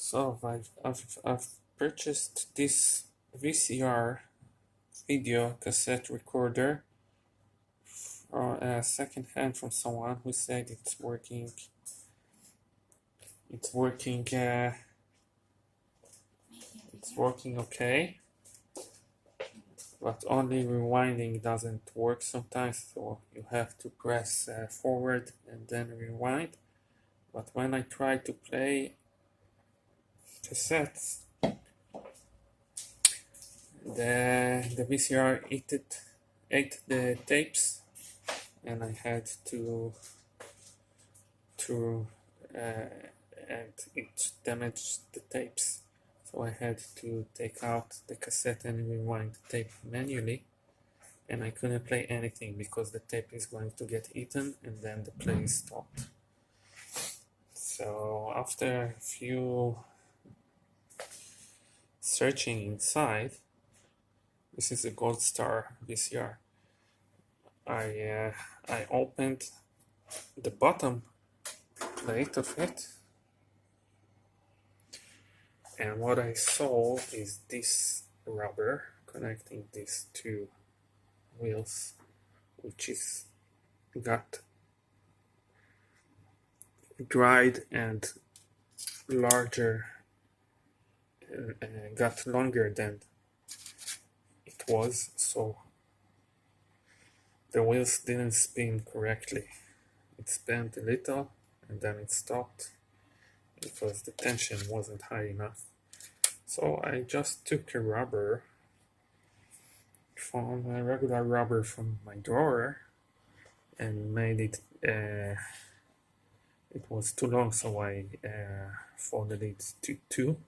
So I've purchased this VCR video cassette recorder from second hand from someone who said it's working. It's working. It's working okay, but only rewinding doesn't work sometimes. So you have to press forward and then rewind. But when I try to play cassettes, the VCR ate the tapes, and I had to and it damaged the tapes. So I had to take out the cassette and rewind the tape manually, and I couldn't play anything because the tape is going to get eaten and then the play stopped. So after a few searching inside, this is a Gold Star VCR. I opened the bottom plate of it, and what I saw is this rubber connecting these two wheels, which is got dried and larger, got longer than it was, so the wheels didn't spin correctly. It spun a little and then it stopped because the tension wasn't high enough. So I just took a rubber from a regular rubber from my drawer and made it it was too long, so I folded it to two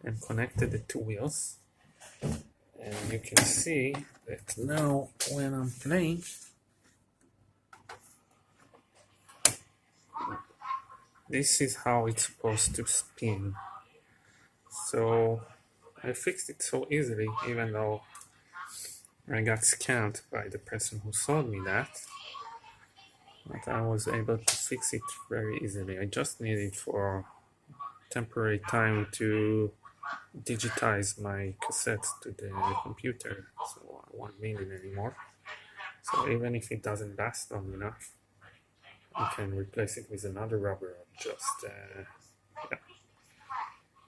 and connected the two wheels, and you can see that now when I'm playing, this is how it's supposed to spin. So I fixed it so easily, even though I got scammed by the person who sold me that. But I was able to fix it very easily. I just needed for temporary time to digitize my cassettes to the computer, so I won't need it anymore. So even if it doesn't last long enough, you can replace it with another rubber or just yeah.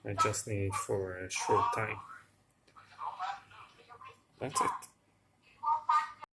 I just need it for a short time. That's it.